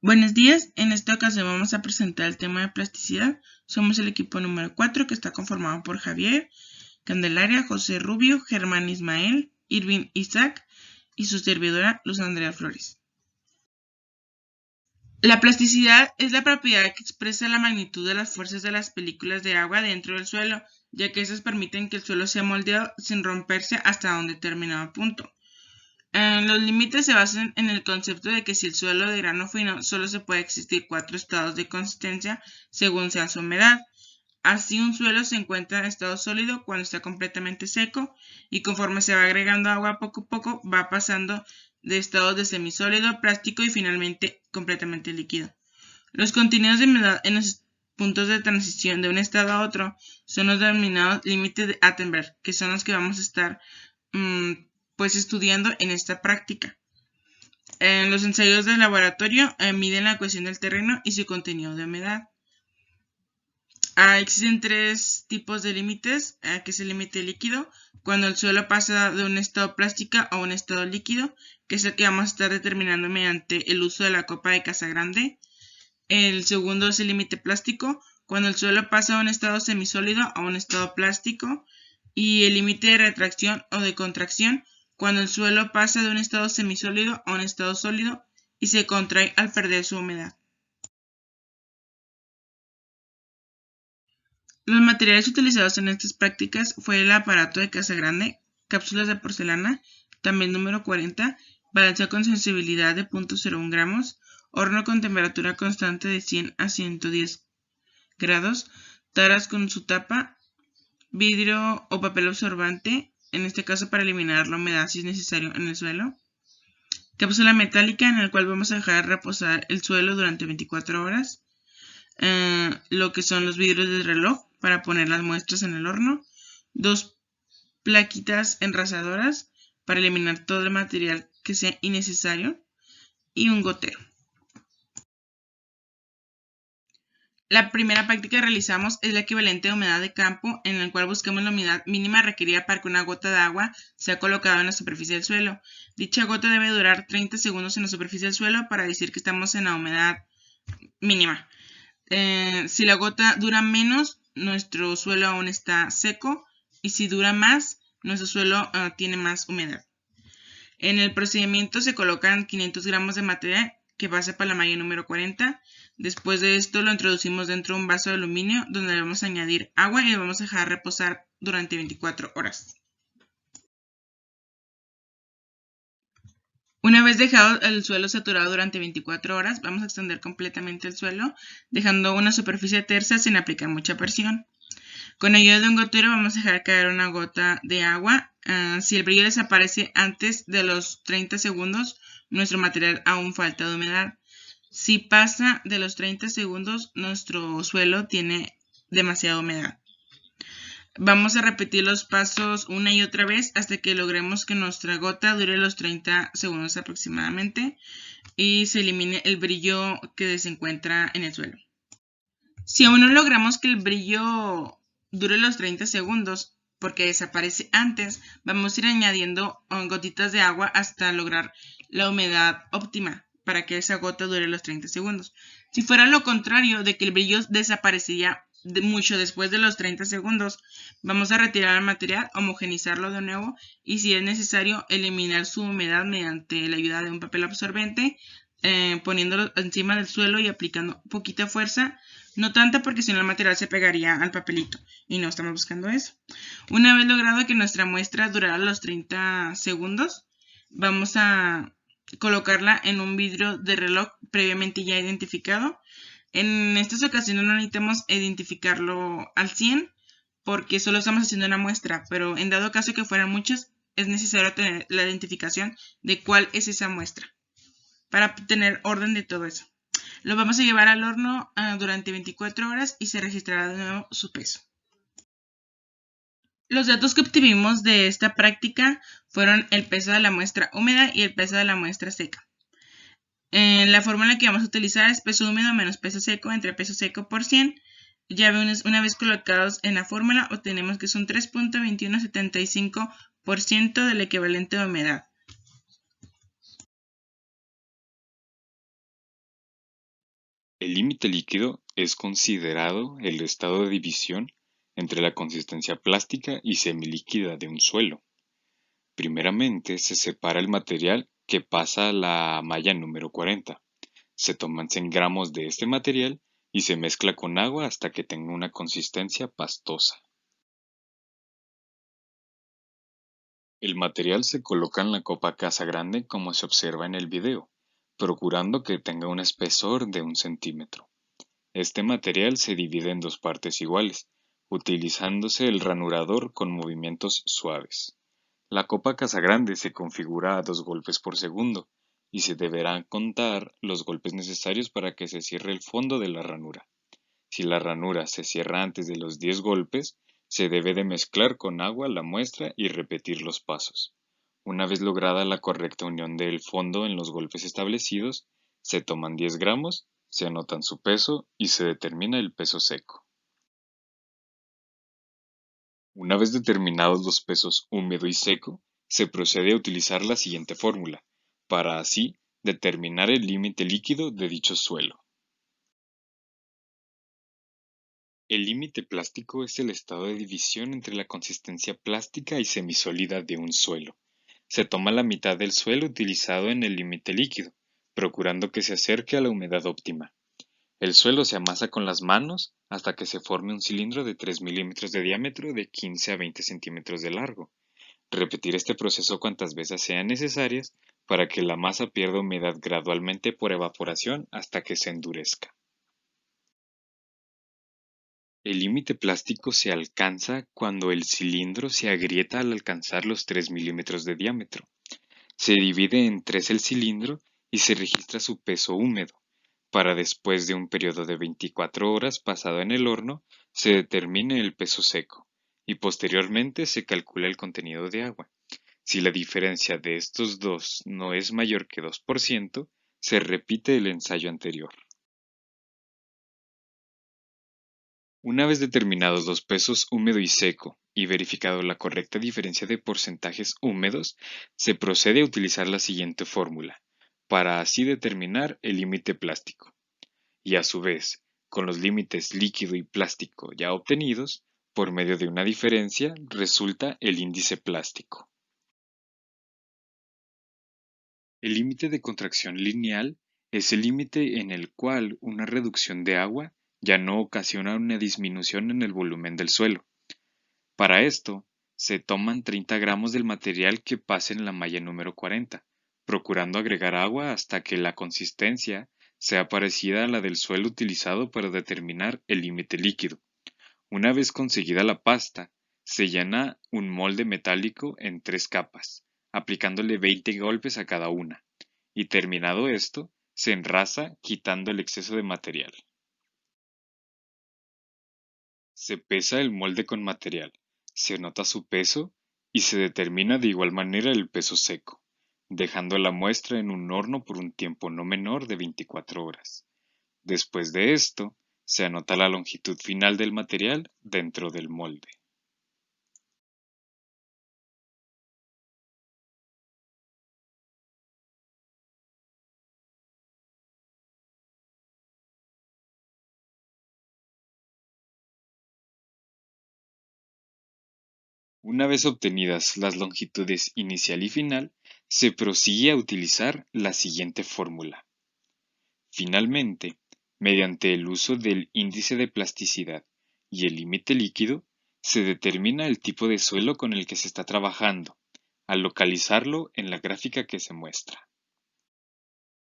Buenos días, en esta ocasión vamos a presentar el tema de plasticidad. Somos el equipo número 4 que está conformado por Javier, Candelaria, José Rubio, Germán Ismael, Irving Isaac y su servidora Luz Andrea Flores. La plasticidad es la propiedad que expresa la magnitud de las fuerzas de las partículas de agua dentro del suelo, ya que esas permiten que el suelo sea moldeado sin romperse hasta un determinado punto. Los límites se basan en el concepto de que si el suelo de grano fino solo se puede existir 4 estados de consistencia según sea su humedad. Así un suelo se encuentra en estado sólido cuando está completamente seco y conforme se va agregando agua poco a poco va pasando de estados de semisólido, plástico y finalmente completamente líquido. Los contenidos de humedad en los puntos de transición de un estado a otro son los denominados límites de Attenberg, que son los que vamos a estar pues estudiando en esta práctica. En los ensayos de laboratorio miden la cohesión del terreno y su contenido de humedad. Existen tres tipos de límites, que es el límite líquido, cuando el suelo pasa de un estado plástico a un estado líquido, que es el que vamos a estar determinando mediante el uso de la copa de Casagrande. El segundo es el límite plástico, cuando el suelo pasa de un estado semisólido a un estado plástico. Y el límite de retracción o de contracción, cuando el suelo pasa de un estado semisólido a un estado sólido y se contrae al perder su humedad. Los materiales utilizados en estas prácticas fue el aparato de Casagrande, cápsulas de porcelana, también número 40, balanceo con sensibilidad de 0.01 gramos, horno con temperatura constante de 100 a 110 grados, taras con su tapa, vidrio o papel absorbente, en este caso para eliminar la humedad si es necesario en el suelo. Cápsula metálica en la cual vamos a dejar reposar el suelo durante 24 horas. Lo que son los vidrios del reloj para poner las muestras en el horno. 2 plaquitas enrasadoras para eliminar todo el material que sea innecesario. Y un gotero. La primera práctica que realizamos es la equivalente a humedad de campo, en la cual buscamos la humedad mínima requerida para que una gota de agua sea colocada en la superficie del suelo. Dicha gota debe durar 30 segundos en la superficie del suelo para decir que estamos en la humedad mínima. Si la gota dura menos, nuestro suelo aún está seco, y si dura más, nuestro suelo tiene más humedad. En el procedimiento se colocan 500 gramos de material que pasa para la malla número 40. Después de esto lo introducimos dentro de un vaso de aluminio donde le vamos a añadir agua y lo vamos a dejar reposar durante 24 horas. Una vez dejado el suelo saturado durante 24 horas, vamos a extender completamente el suelo, dejando una superficie tersa sin aplicar mucha presión. Con ayuda de un gotero vamos a dejar caer una gota de agua. Si el brillo desaparece antes de los 30 segundos, nuestro material aún falta de humedad. Si pasa de los 30 segundos, nuestro suelo tiene demasiada humedad. Vamos a repetir los pasos una y otra vez hasta que logremos que nuestra gota dure los 30 segundos aproximadamente y se elimine el brillo que se encuentra en el suelo. Si aún no logramos que el brillo dure los 30 segundos porque desaparece antes, vamos a ir añadiendo gotitas de agua hasta lograr la humedad óptima para que esa gota dure los 30 segundos. Si fuera lo contrario, de que el brillo desaparecería mucho después de los 30 segundos, vamos a retirar el material, homogenizarlo de nuevo y si es necesario eliminar su humedad mediante la ayuda de un papel absorbente, poniéndolo encima del suelo y aplicando poquita fuerza, no tanta porque si no el material se pegaría al papelito y no estamos buscando eso. Una vez logrado que nuestra muestra durara los 30 segundos, vamos a colocarla en un vidrio de reloj previamente ya identificado. En estas ocasiones no necesitamos identificarlo al 100 porque solo estamos haciendo una muestra, pero en dado caso que fueran muchas, es necesario tener la identificación de cuál es esa muestra para tener orden de todo eso. Lo vamos a llevar al horno durante 24 horas y se registrará de nuevo su peso. Los datos que obtuvimos de esta práctica fueron el peso de la muestra húmeda y el peso de la muestra seca. La fórmula que vamos a utilizar es peso húmedo menos peso seco entre peso seco por 100. Ya una vez colocados en la fórmula obtenemos que son 3.2175% del equivalente de humedad. El límite líquido es considerado el estado de división entre la consistencia plástica y semilíquida de un suelo. Primeramente, se separa el material que pasa a la malla número 40. Se toman 100 gramos de este material y se mezcla con agua hasta que tenga una consistencia pastosa. El material se coloca en la copa casa grande como se observa en el video, procurando que tenga un espesor de 1 centímetro. Este material se divide en dos partes iguales, utilizándose el ranurador con movimientos suaves. La copa Casagrande se configura a 2 golpes por segundo y se deberán contar los golpes necesarios para que se cierre el fondo de la ranura. Si la ranura se cierra antes de los 10 golpes, se debe de mezclar con agua la muestra y repetir los pasos. Una vez lograda la correcta unión del fondo en los golpes establecidos, se toman 10 gramos, se anotan su peso y se determina el peso seco. Una vez determinados los pesos húmedo y seco, se procede a utilizar la siguiente fórmula, para así determinar el límite líquido de dicho suelo. El límite plástico es el estado de división entre la consistencia plástica y semisólida de un suelo. Se toma la mitad del suelo utilizado en el límite líquido, procurando que se acerque a la humedad óptima. El suelo se amasa con las manos hasta que se forme un cilindro de 3 milímetros de diámetro de 15 a 20 centímetros de largo. Repetir este proceso cuantas veces sean necesarias para que la masa pierda humedad gradualmente por evaporación hasta que se endurezca. El límite plástico se alcanza cuando el cilindro se agrieta al alcanzar los 3 milímetros de diámetro. Se divide en 3 el cilindro y se registra su peso húmedo. Para después de un periodo de 24 horas pasado en el horno, se determine el peso seco y posteriormente se calcula el contenido de agua. Si la diferencia de estos dos no es mayor que 2%, se repite el ensayo anterior. Una vez determinados los pesos húmedo y seco y verificado la correcta diferencia de porcentajes húmedos, se procede a utilizar la siguiente fórmula, para así determinar el límite plástico. Y a su vez, con los límites líquido y plástico ya obtenidos, por medio de una diferencia, resulta el índice plástico. El límite de contracción lineal es el límite en el cual una reducción de agua ya no ocasiona una disminución en el volumen del suelo. Para esto, se toman 30 gramos del material que pase en la malla número 40, procurando agregar agua hasta que la consistencia sea parecida a la del suelo utilizado para determinar el límite líquido. Una vez conseguida la pasta, se llena un molde metálico en 3 capas, aplicándole 20 golpes a cada una, y terminado esto, se enrasa quitando el exceso de material. Se pesa el molde con material, se nota su peso y se determina de igual manera el peso seco, dejando la muestra en un horno por un tiempo no menor de 24 horas. Después de esto, se anota la longitud final del material dentro del molde. Una vez obtenidas las longitudes inicial y final, se prosigue a utilizar la siguiente fórmula. Finalmente, mediante el uso del índice de plasticidad y el límite líquido, se determina el tipo de suelo con el que se está trabajando, al localizarlo en la gráfica que se muestra.